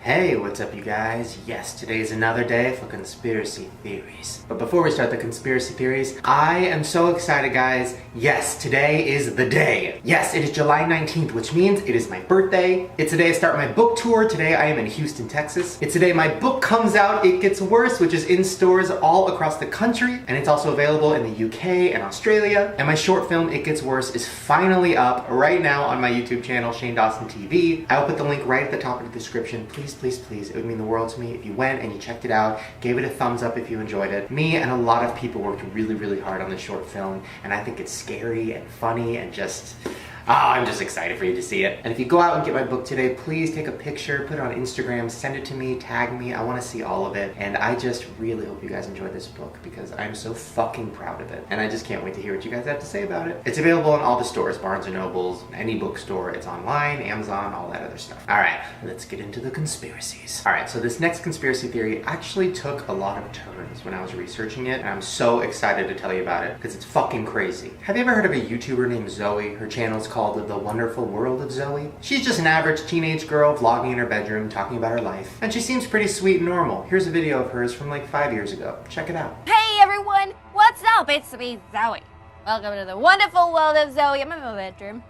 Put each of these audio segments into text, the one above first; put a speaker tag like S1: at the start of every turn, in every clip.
S1: Hey, what's up you guys? Yes, today is another day for conspiracy theories. But before we start the conspiracy theories, I am so excited guys. Yes, today is the day. Yes, it is July 19th, which means it is my birthday. It's the day I start my book tour. Today I am in Houston, Texas. It's the day my book comes out, It Gets Worse, which is in stores all across the country. And it's also available in the UK and Australia. And my short film, It Gets Worse, is finally up right now on my YouTube channel, Shane Dawson TV. I will put the link right at the top of the description. Please, it would mean the world to me if you went and you checked it out, gave it a thumbs up if you enjoyed it. Me and a lot of people worked really hard on this short film, and I think it's scary and funny and just... I'm just excited for you to see it. And if you go out and get my book today, please take a picture, put it on Instagram, send it to me, tag me. I want to see all of it. And I just really hope you guys enjoy this book because I'm so fucking proud of it. And I just can't wait to hear what you guys have to say about it. It's available in all the stores, Barnes & Nobles, any bookstore. It's online, Amazon, all that other stuff. All right, let's get into the conspiracies. All right, so this next conspiracy theory actually took a lot of turns when I was researching it. And I'm so excited to tell you about it because it's fucking crazy. Have you ever heard of a YouTuber named Zoe? Her channel's called The Wonderful World of Zoe. She's just an average teenage girl vlogging in her bedroom, talking about her life. And she seems pretty sweet and normal. Here's a video of hers from like 5 years ago. Check it out.
S2: Hey everyone, what's up? It's me, Zoe. Welcome to the wonderful world of Zoe. I'm in my bedroom.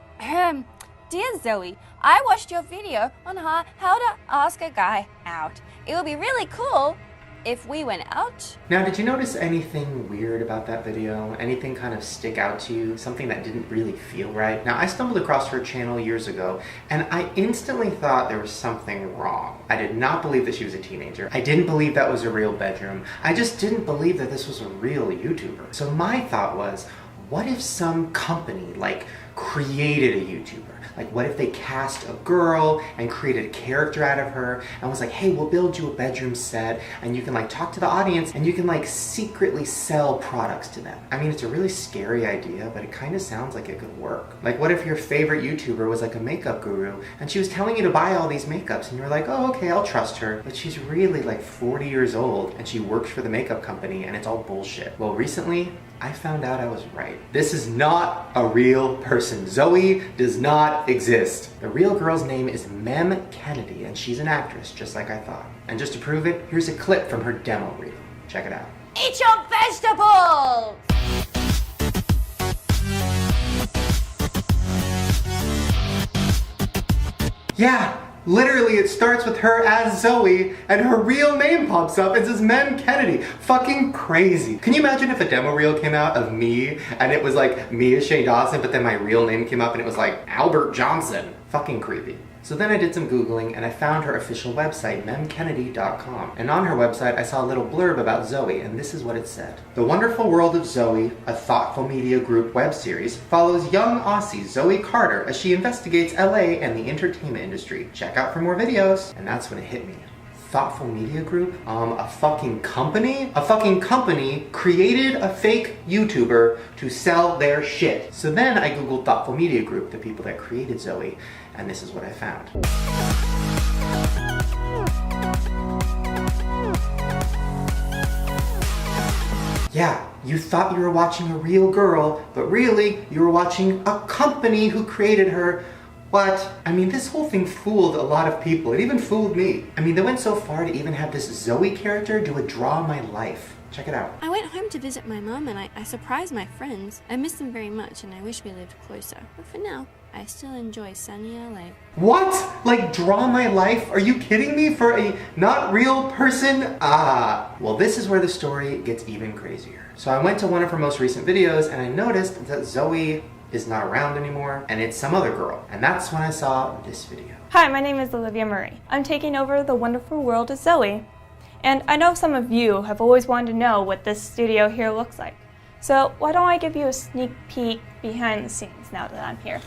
S2: Dear Zoe, I watched your video on how to ask a guy out. It would be really cool if we went out.
S1: Now, did you notice anything weird about that video? Anything kind of stick out to you? Something that didn't really feel right? Now, I stumbled across her channel years ago, and I instantly thought there was something wrong. I did not believe that she was a teenager. I didn't believe that was a real bedroom. I just didn't believe that this was a real YouTuber. So my thought was, what if some company, like, created a YouTuber? Like, what if they cast a girl and created a character out of her and was like, hey, we'll build you a bedroom set and you can like talk to the audience and you can like secretly sell products to them. I mean, it's a really scary idea, but it kind of sounds like it could work. Like, what if your favorite YouTuber was like a makeup guru and she was telling you to buy all these makeups and you're like, oh, okay, I'll trust her. But she's really like 40 years old and she works for the makeup company and it's all bullshit. Well, recently, I found out I was right. This is not a real person. Zoe does not exist. The real girl's name is Mem Kennedy, and she's an actress, just like I thought. And just to prove it, here's a clip from her demo reel. Check it out.
S2: Eat your vegetables!
S1: Yeah! Literally, it starts with her as Zoe, and her real name pops up and says Mem Kennedy. Fucking crazy. Can you imagine if a demo reel came out of me, and it was like me as Shane Dawson, but then my real name came up and it was like Albert Johnson? Fucking creepy. So then I did some Googling and I found her official website, memkennedy.com. And on her website, I saw a little blurb about Zoe, and this is what it said. The Wonderful World of Zoe, a thoughtful media group web series, follows young Aussie Zoe Carter as she investigates LA and the entertainment industry. Check out for more videos. And that's when it hit me. Thoughtful media group? A fucking company? A fucking company created a fake YouTuber to sell their shit. So then I Googled Thoughtful Media Group, the people that created Zoe, and this is what I found. Yeah, you thought you were watching a real girl, but really, you were watching a company who created her. What? I mean, this whole thing fooled a lot of people. It even fooled me. I mean, they went so far to even have this Zoe character do a Draw My Life. Check it out.
S3: I went home to visit my mom and I surprised my friends. I miss them very much and I wish we lived closer. But for now, I still enjoy sunny LA.
S1: What? Like Draw My Life? Are you kidding me? For a not real person? Well, this is where the story gets even crazier. So I went to one of her most recent videos and I noticed that Zoe is not around anymore and it's some other girl. And that's when I saw this video.
S4: Hi, my name is Olivia Marie. I'm taking over The Wonderful World of Zoe. And I know some of you have always wanted to know what this studio here looks like. So why don't I give you a sneak peek behind the scenes now that I'm here.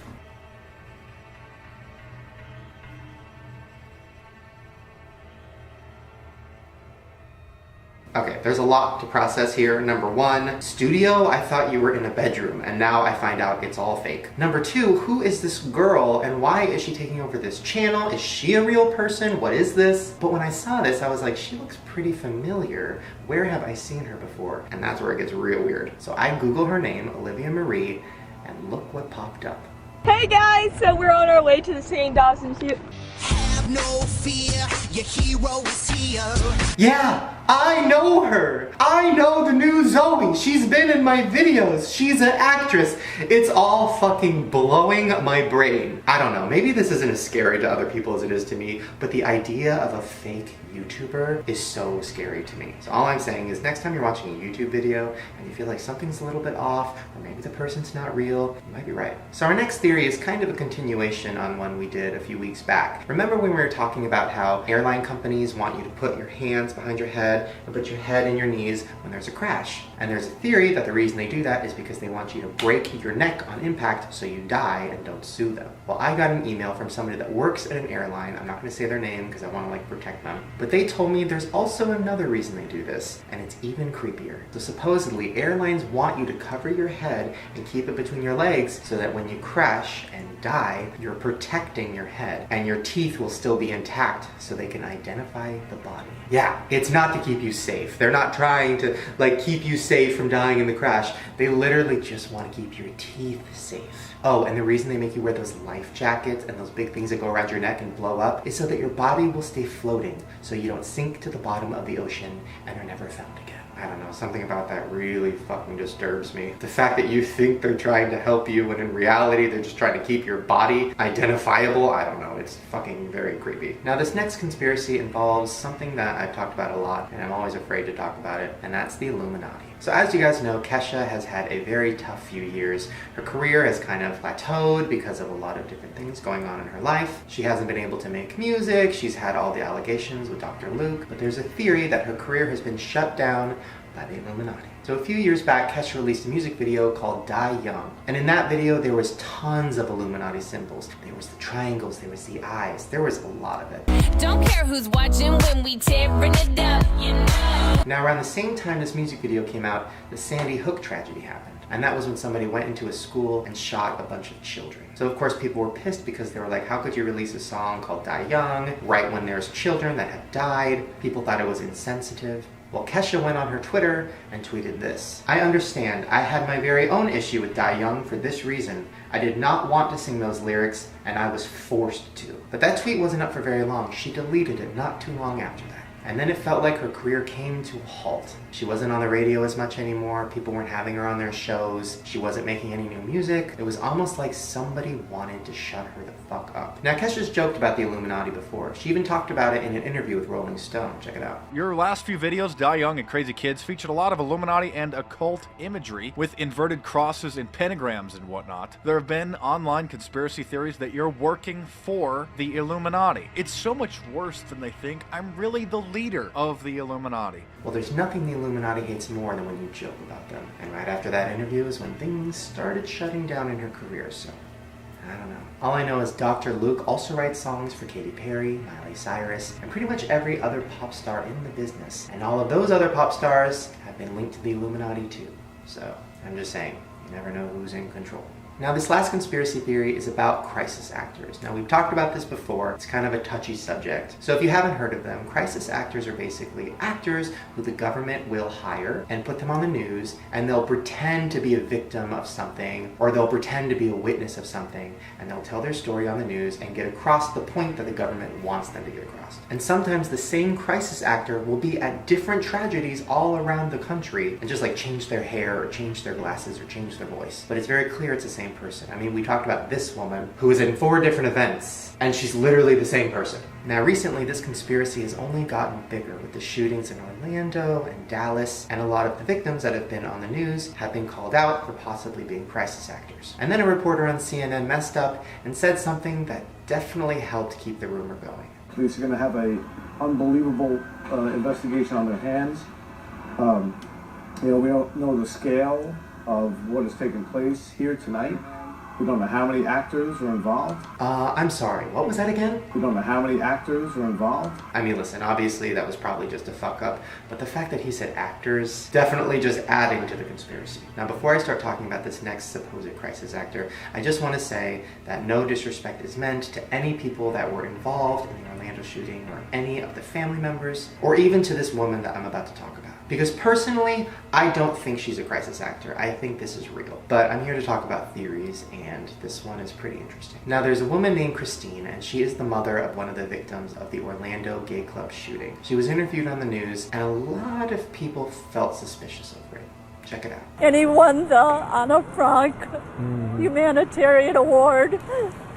S1: Okay, there's a lot to process here. Number one, studio, I thought you were in a bedroom, and now I find out it's all fake. Number two, who is this girl, and why is she taking over this channel? Is she a real person? What is this? But when I saw this, I was like, she looks pretty familiar. Where have I seen her before? And that's where it gets real weird. So I Googled her name, Olivia Marie, and look what popped up.
S4: Hey guys, so we're on our way to the Shane Dawson shoot.
S5: Have no fear. Your hero is here.
S1: Yeah, I know her. I know the new Zoe. She's been in my videos. She's an actress. It's all fucking blowing my brain. I don't know, maybe this isn't as scary to other people as it is to me, but the idea of a fake YouTuber is so scary to me. So all I'm saying is next time you're watching a YouTube video and you feel like something's a little bit off, or maybe the person's not real, you might be right. So our next theory is kind of a continuation on one we did a few weeks back. Remember when we were talking about how airline companies want you to put your hands behind your head and put your head in your knees when there's a crash? And there's a theory that the reason they do that is because they want you to break your neck on impact so you die and don't sue them. Well, I got an email from somebody that works at an airline. I'm not going to say their name because I want to protect them. But they told me there's also another reason they do this, and it's even creepier. So supposedly airlines want you to cover your head and keep it between your legs so that when you crash and die, you're protecting your head and your teeth will still be intact so they can identify the body. Yeah, it's not to keep you safe. They're not trying to keep you safe from dying in the crash. They literally just want to keep your teeth safe. Oh, and the reason they make you wear those life jackets and those big things that go around your neck and blow up is so that your body will stay floating, so you don't sink to the bottom of the ocean and are never found again. I don't know, something about that really fucking disturbs me. The fact that you think they're trying to help you when in reality they're just trying to keep your body identifiable, I don't know, it's fucking very creepy. Now this next conspiracy involves something that I've talked about a lot and I'm always afraid to talk about it, and that's the Illuminati. So as you guys know, Kesha has had a very tough few years. Her career has kind of plateaued because of a lot of different things going on in her life. She hasn't been able to make music, she's had all the allegations with Dr. Luke, but there's a theory that her career has been shut down by the Illuminati. So a few years back, Kesha released a music video called Die Young. And in that video, there was tons of Illuminati symbols. There was the triangles, there was the eyes, there was a lot of it.
S6: Don't care who's watching when we tearing it up, you know.
S1: Now around the same time this music video came out, the Sandy Hook tragedy happened. And that was when somebody went into a school and shot a bunch of children. So of course people were pissed because they were like, how could you release a song called Die Young right when there's children that have died? People thought it was insensitive. Well, Kesha went on her Twitter and tweeted this. I understand. I had my very own issue with Die Young for this reason. I did not want to sing those lyrics, and I was forced to. But that tweet wasn't up for very long. She deleted it not too long after that. And then it felt like her career came to a halt. She wasn't on the radio as much anymore. People weren't having her on their shows. She wasn't making any new music. It was almost like somebody wanted to shut her the fuck up. Now, Kesha's joked about the Illuminati before. She even talked about it in an interview with Rolling Stone. Check it out.
S7: Your last few videos, Die Young and Crazy Kids, featured a lot of Illuminati and occult imagery with inverted crosses and pentagrams and whatnot. There have been online conspiracy theories that you're working for the Illuminati. It's so much worse than they think. I'm really the leader of the Illuminati.
S1: Well, there's nothing the Illuminati hates more than when you joke about them. And right after that interview is when things started shutting down in her career, so I don't know. All I know is Dr. Luke also writes songs for Katy Perry, Miley Cyrus, and pretty much every other pop star in the business. And all of those other pop stars have been linked to the Illuminati too. So I'm just saying, you never know who's in control. Now this last conspiracy theory is about crisis actors. Now we've talked about this before, it's kind of a touchy subject. So if you haven't heard of them, crisis actors are basically actors who the government will hire and put them on the news, and they'll pretend to be a victim of something, or they'll pretend to be a witness of something, and they'll tell their story on the news and get across the point that the government wants them to get across. And sometimes the same crisis actor will be at different tragedies all around the country and just change their hair or change their glasses or change their voice. But it's very clear it's the same person. I mean, we talked about this woman who was in 4 different events, and she's literally the same person. Now recently this conspiracy has only gotten bigger with the shootings in Orlando and Dallas, and a lot of the victims that have been on the news have been called out for possibly being crisis actors. And then a reporter on CNN messed up and said something that definitely helped keep the rumor going.
S8: Police are going to have a unbelievable investigation on their hands. We don't know the scale of what has taken place here tonight. We don't know how many actors are involved.
S1: I'm sorry, what was that again?
S8: We don't know how many actors are involved.
S1: I mean, listen, obviously that was probably just a fuck up, but the fact that he said actors, definitely just adding to the conspiracy. Now, before I start talking about this next supposed crisis actor, I just want to say that no disrespect is meant to any people that were involved in the Orlando shooting, or any of the family members, or even to this woman that I'm about to talk about. Because personally, I don't think she's a crisis actor. I think this is real. But I'm here to talk about theories, and hand. This one is pretty interesting. Now, there's a woman named Christine, and she is the mother of one of the victims of the Orlando gay club shooting. She was interviewed on the news, and a lot of people felt suspicious over it. Check it out.
S5: And he won the Anna Frank Humanitarian Award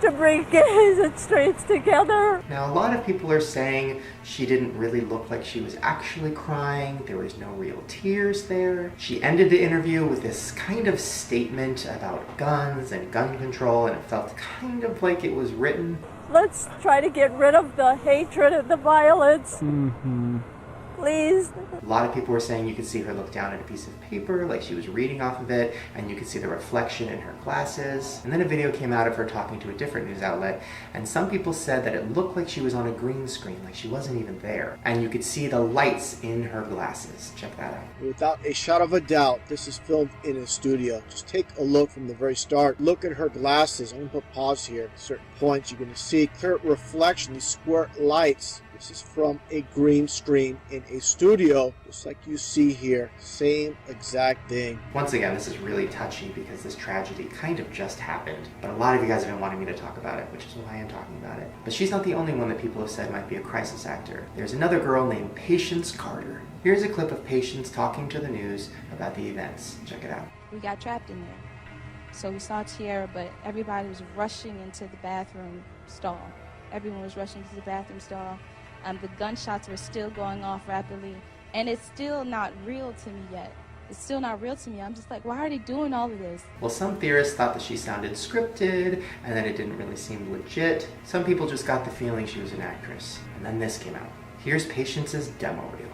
S5: to bring gays and straights together.
S1: Now, a lot of people are saying she didn't really look like she was actually crying. There was no real tears there. She ended the interview with this kind of statement about guns and gun control, and it felt kind of like it was written.
S5: Let's try to get rid of the hatred and the violence. Please.
S1: A lot of people were saying you could see her look down at a piece of paper like she was reading off of it, and you could see the reflection in her glasses. And then a video came out of her talking to a different news outlet, and some people said that it looked like she was on a green screen, like she wasn't even there. And you could see the lights in her glasses. Check that out.
S9: Without a shadow of a doubt, this is filmed in a studio. Just take a look from the very start. Look at her glasses. I'm going to put pause here. At certain points, you're going to see clear reflection, these squirt lights. This is from a green screen in a studio, just like you see here. Same exact thing.
S1: Once again, this is really touchy because this tragedy kind of just happened. But a lot of you guys have been wanting me to talk about it, which is why I'm talking about it. But she's not the only one that people have said might be a crisis actor. There's another girl named Patience Carter. Here's a clip of Patience talking to the news about the events. Check it out.
S10: We got trapped in there. So we saw Tiara, but everybody was rushing into the bathroom stall. Everyone was rushing to the bathroom stall. The gunshots were still going off rapidly, and it's still not real to me yet. It's still not real to me. I'm just like, why are they doing all of this?
S1: Well, some theorists thought that she sounded scripted, and that it didn't really seem legit. Some people just got the feeling she was an actress. And then this came out. Here's Patience's demo reel.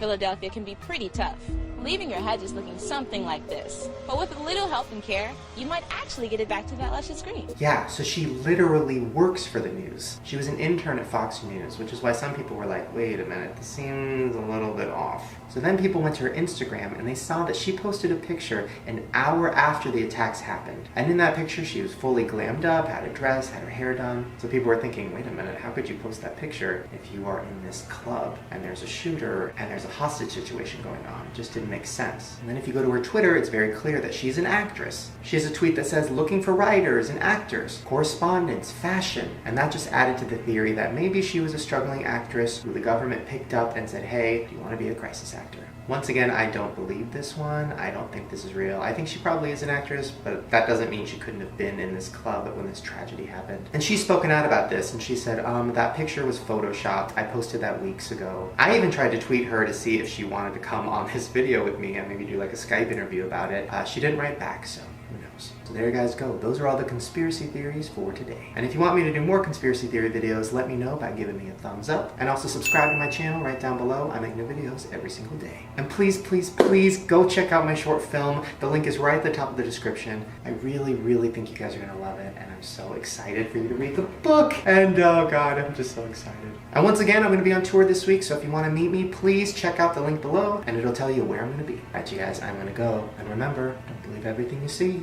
S11: Philadelphia can be pretty tough, leaving your hedges looking something like this. But with a little help and care, you might actually get it back to that luscious green.
S1: Yeah, so she literally works for the news. She was an intern at Fox News, which is why some people were like, wait a minute, this seems a little bit off. So then people went to her Instagram and they saw that she posted a picture an hour after the attacks happened. And in that picture, she was fully glammed up, had a dress, had her hair done. So people were thinking, wait a minute, how could you post that picture if you are in this club and there's a shooter and there's a hostage situation going on? It just didn't make sense. And then if you go to her Twitter, it's very clear that she's an actress. She has a tweet that says, looking for writers and actors, correspondence, fashion. And that just added to the theory that maybe she was a struggling actress who the government picked up and said, hey, do you want to be a crisis actor? Once again, I don't believe this one. I don't think this is real. I think she probably is an actress, but that doesn't mean she couldn't have been in this club when this tragedy happened. And she's spoken out about this, and she said, that picture was photoshopped. I posted that weeks ago. I even tried to tweet her to see if she wanted to come on this video with me and maybe do like a Skype interview about it. She didn't write back, so who knows. So there you guys go. Those are all the conspiracy theories for today. And if you want me to do more conspiracy theory videos, let me know by giving me a thumbs up. And also subscribe to my channel right down below. I make new videos every single day. And please, please, please go check out my short film. The link is right at the top of the description. I really, really think you guys are gonna love it. And I'm so excited for you to read the book. And oh God, I'm just so excited. And once again, I'm gonna be on tour this week. So if you wanna meet me, please check out the link below and it'll tell you where I'm gonna be. All right, you guys, I'm gonna go. And remember, don't believe everything you see.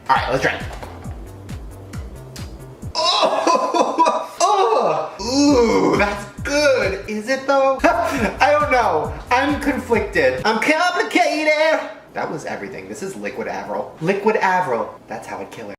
S1: All right, let's try it. Ooh, that's good. Is it though? I don't know. I'm conflicted. I'm complicated. That was everything. This is Liquid Avril. Liquid Avril. That's how I'd kill her.